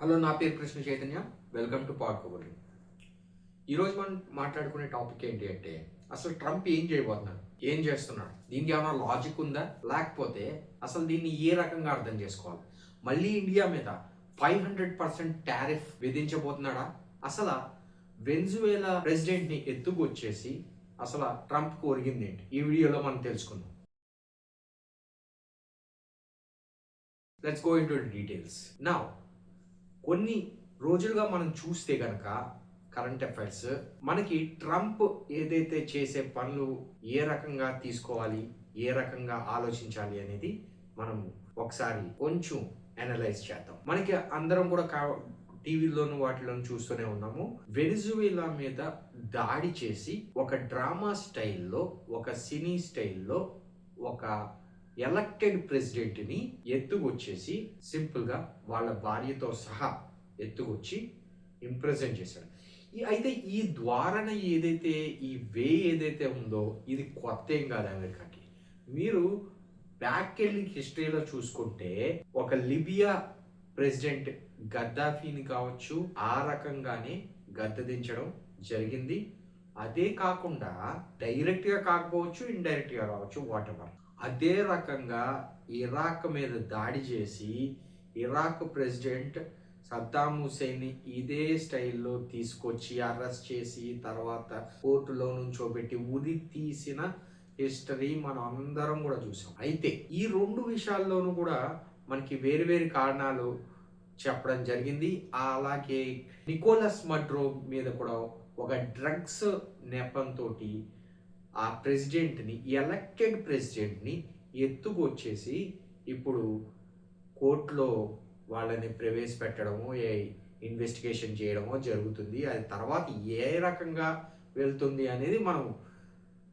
Hello, నా పేరు Krishna Chaitanya. Welcome to పాడ్ కబుర్లు. ఈరోజు మనం మాట్లాడుకునే టాపిక్ ఏంటి అంటే, అసలు ట్రంప్ ఏం చేయబోతున్నాడు, ఏం చేస్తున్నాడు, దీనికి ఏమైనా లాజిక్ ఉందా, లేకపోతే అసలు దీన్ని ఏ రకంగా అర్థం చేసుకోవాలి? మళ్ళీ ఇండియా మీద 500% టారిఫ్ విధించబోతున్నాడా? అసలు వెనిజువేలా ప్రెసిడెంట్ని ఎత్తుకొచ్చేసి అసలు ట్రంప్కు ఒరిగింది ఏంటి? ఈ వీడియోలో మనం తెలుసుకుందాం. Let's go in to details. Now కొన్ని రోజులుగా మనం చూస్తే కనుక కరెంట్ అఫైర్స్ మనకి ట్రంప్ ఏదైతే చేసే పనులు ఏ రకంగా తీసుకోవాలి, ఏ రకంగా ఆలోచించాలి అనేది మనం ఒకసారి కొంచెం అనలైజ్ చేద్దాం. మనకి అందరం కూడా టీవీలోను వాటిలోను చూస్తూనే ఉన్నాము. వెనిజువేలా మీద దాడి చేసి ఒక డ్రామా స్టైల్లో, ఒక సినీ స్టైల్లో ఒక ఎలక్టెడ్ ప్రెసిడెంట్ని ఎత్తుకొచ్చేసి సింపుల్గా వాళ్ళ భార్యతో సహా ఎత్తుకొచ్చి ఇంప్రెజెంట్ చేశాడు. అయితే ఈ ద్వారణ ఏదైతే, ఈ వే ఏదైతే ఉందో ఇది కొత్త ఏం కాదు అమెరికాకి. మీరు బ్యాక్ వెళ్ళి హిస్టరీలో చూసుకుంటే ఒక లిబియా ప్రెసిడెంట్ గద్దాఫీని కావచ్చు ఆ రకంగానే గద్దెదించడం జరిగింది. అదే కాకుండా డైరెక్ట్గా కాకపోవచ్చు, ఇండైరెక్ట్గా కావచ్చు, వాట్ ఎవర్. అదే రకంగా ఇరాక్ మీద దాడి చేసి ఇరాక్ ప్రెసిడెంట్ సద్దాం హుసేన్ని ఇదే స్టైల్లో తీసుకొచ్చి అరెస్ట్ చేసి తర్వాత కోర్టులో నుంచోబెట్టి ఉరి తీసిన హిస్టరీ మనం అందరం కూడా చూసాం. అయితే ఈ రెండు విషయాల్లోనూ కూడా మనకి వేరు వేరు కారణాలు చెప్పడం జరిగింది. అలాగే నికోలస్ మడ్రో మీద కూడా ఒక డ్రగ్స్ నెపంతో ఆ ప్రెసిడెంట్ని, ఎలక్టెడ్ ప్రెసిడెంట్ని ఎత్తుకొచ్చేసి ఇప్పుడు కోర్టులో వాళ్ళని ప్రవేశపెట్టడము, ఇన్వెస్టిగేషన్ చేయడమో జరుగుతుంది. అది తర్వాత ఏ రకంగా వెళ్తుంది అనేది మనం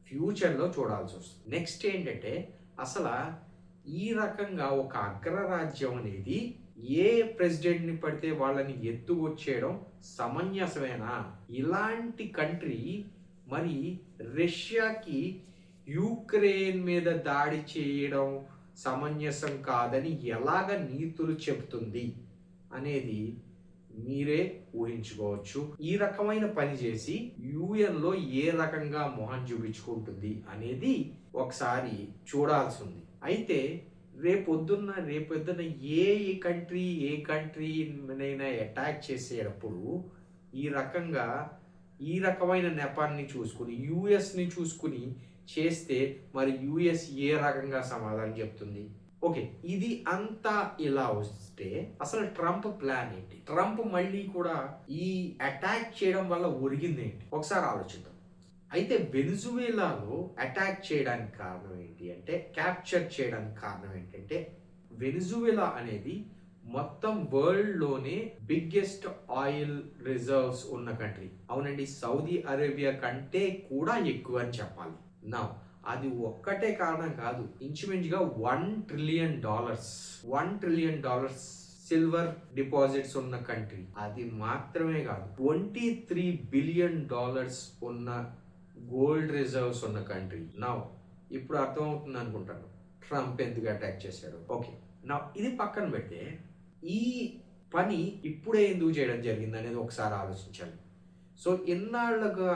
ఫ్యూచర్లో చూడాల్సి వస్తుంది. నెక్స్ట్ ఏంటంటే, అసలు ఈ రకంగా ఒక అగ్రరాజ్యం అనేది ఏ ప్రెసిడెంట్ని పడితే వాళ్ళని ఎత్తుకొచ్చేయడం సమంజసమేనా? ఇలాంటి కంట్రీ మరి రష్యాకి యుక్రెయిన్ మీద దాడి చేయడం సమంజసం కాదని ఎలాగ నీతులు చెబుతుంది అనేది మీరే ఊహించుకోవచ్చు. ఈ రకమైన పని చేసి యుఎన్లో ఏ రకంగా మొహం చూపించుకుంటుంది అనేది ఒకసారి చూడాల్సి ఉంది. అయితే రేపొద్దున ఏ కంట్రీనైనా అటాక్ చేసేటప్పుడు ఈ రకమైన నెపాన్ని చూసుకుని, యుఎస్ని చూసుకుని చేస్తే మరి యుఎస్ ఏ రకంగా సమాధానం చెప్తుంది? ఓకే, ఇది అంతా ఇలా వస్తే అసలు ట్రంప్ ప్లాన్ ఏంటి? ట్రంప్ మళ్ళీ కూడా ఈ అటాక్ చేయడం వల్ల ఒరిగింది ఏంటి ఒకసారి ఆలోచిద్దాం. అయితే వెనిజువేలాలో అటాక్ చేయడానికి కారణం ఏంటి అంటే, క్యాప్చర్ చేయడానికి కారణం ఏంటంటే, వెనిజువేలా అనేది మొత్తం వరల్డ్లోనే బిగ్గెస్ట్ ఆయిల్ రిజర్వ్స్ ఉన్న కంట్రీ. అవునండి, సౌదీ అరేబియా కంటే కూడా ఎక్కువ అని చెప్పాలి. నా అది ఒక్కటే కారణం కాదు, ఇంచుమించుగా $1 ట్రిలియన్ సిల్వర్ డిపాజిట్స్ ఉన్న కంట్రీ. అది మాత్రమే కాదు, $23 బిలియన్ ఉన్న గోల్డ్ రిజర్వ్స్ ఉన్న కంట్రీ. నా ఇప్పుడు అర్థమవుతుంది అనుకుంటాను ట్రంప్ ఎందుకు అటాక్ చేశాడు. ఓకే, నా ఇది పక్కన పెడితే ఈ పని ఇప్పుడే ఎందుకు చేయడం జరిగింది అనేది ఒకసారి ఆలోచించాలి. సో ఇన్నాళ్ళుగా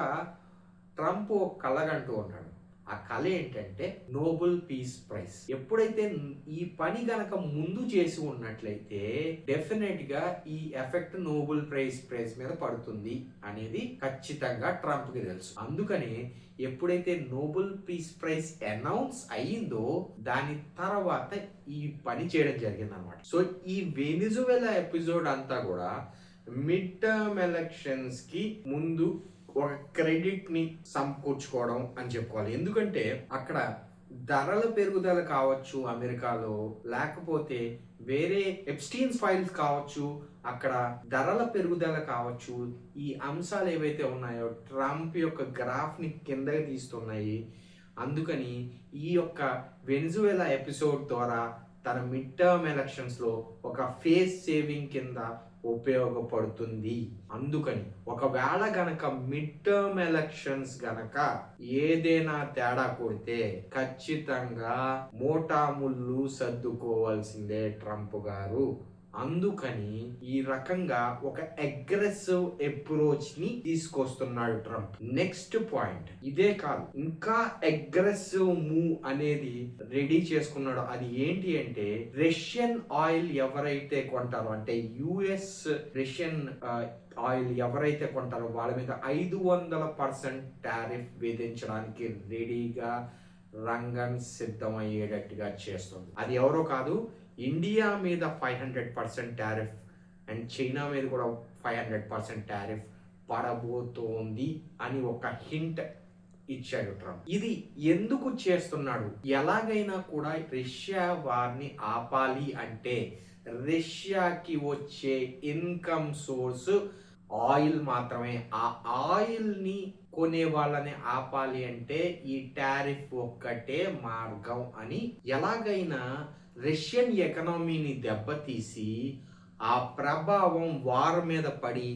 ట్రంప్ ఒక కలగంటూ ఉన్నాడు. ఆ కళ ఏంటంటే నోబెల్ పీస్ ప్రైజ్. ఎప్పుడైతే ఈ పని గనక ముందు చేసి ఉన్నట్లయితే డెఫినెట్ గా ఈ ఎఫెక్ట్ నోబెల్ ప్రైజ్ మీద పడుతుంది అనేది ఖచ్చితంగా ట్రంప్ కి తెలుసు. అందుకని ఎప్పుడైతే నోబెల్ పీస్ ప్రైజ్ అనౌన్స్ అయ్యిందో దాని తర్వాత ఈ పని చేయడం జరిగింది అనమాట. సో ఈ వెనిజువేలా ఎపిసోడ్ అంతా కూడా మిడ్ టర్మ్ ఎలక్షన్స్ కి ముందు ఒక క్రెడిట్ ని సమకూర్చుకోవడం అని చెప్పుకోవాలి. ఎందుకంటే అక్కడ ధరల పెరుగుదల కావచ్చు అమెరికాలో, లేకపోతే వేరే ఎప్స్టీన్స్ ఫైల్స్ కావచ్చు, అక్కడ ధరల పెరుగుదల కావచ్చు, ఈ అంశాలు ఏవైతే ఉన్నాయో ట్రంప్ యొక్క గ్రాఫ్ ని కిందకి తీస్తున్నాయి. అందుకని ఈ యొక్క వెనిజువేలా ఎపిసోడ్ ద్వారా తన మిడ్ టర్మ్ ఎలక్షన్స్ లో ఒక ఫేస్ సేవింగ్ కింద ఉపయోగపడుతుంది. అందుకని ఒకవేళ గనక మిడ్ టర్మ్ ఎలక్షన్స్ గనక ఏదైనా తేడా కొడితే ఖచ్చితంగా మోటాముళ్ళు సర్దుకోవాల్సిందే ట్రంప్ గారు అందుకని ఈ రకంగా ఒక అగ్రెసివ్ అప్రోచ్ ని తీసుకొస్తున్నాడు ట్రంప్. నెక్స్ట్ పాయింట్ ఇదే కాదు, ఇంకా అగ్రెసివ్ మూవ్ అనేది రెడీ చేసుకున్నాడు. అది ఏంటి అంటే, రష్యన్ ఆయిల్ ఎవరైతే కొంటారో, అంటే యుఎస్ రష్యన్ ఆయిల్ ఎవరైతే కొంటారో వాళ్ళ మీద 500% టారిఫ్ విధించడానికి రెడీగా రంగం సిద్ధమయ్యేటట్టుగా చేస్తుంది. అది ఎవరో కాదు, ఇండియా మీద 500% టారిఫ్ అండ్ చైనా మీద కూడా 500% టారిఫ్ పడబోతోంది అని ఒక హింట్ ఇచ్చాడు ట్రంప్. ఇది ఎందుకు చేస్తున్నాడు? ఎలాగైనా కూడా రష్యా వారిని ఆపాలి అంటే రష్యాకి వచ్చే ఇన్కమ్ సోర్స్ ఆయిల్ మాత్రమే. ఆ ఆయిల్ ని కొనే వాళ్ళని ఆపాలి అంటే ఈ టారిఫ్ ఒక్కటే మార్గం అని ఎలాగైనా రష్యన్ ఎకనామీని దెబ్బతీసి ఆ ప్రభావం వారి మీద పడి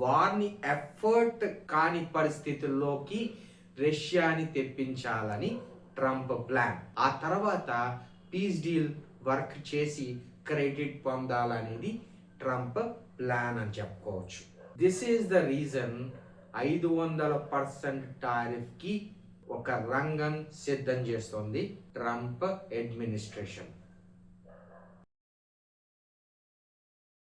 వారిని ఎఫర్ట్ కాని పరిస్థితుల్లోకి రష్యాని తెప్పించాలని ట్రంప్ ప్లాన్. ఆ తర్వాత పీస్ డీల్ వర్క్ చేసి క్రెడిట్ పొందాలనేది ట్రంప్ ప్లాన్ అని చెప్పుకోవచ్చు. This is the reason 500% tariff కి ఒక రంగం సిద్ధం చేస్తోంది ట్రంప్ అడ్మినిస్ట్రేషన్.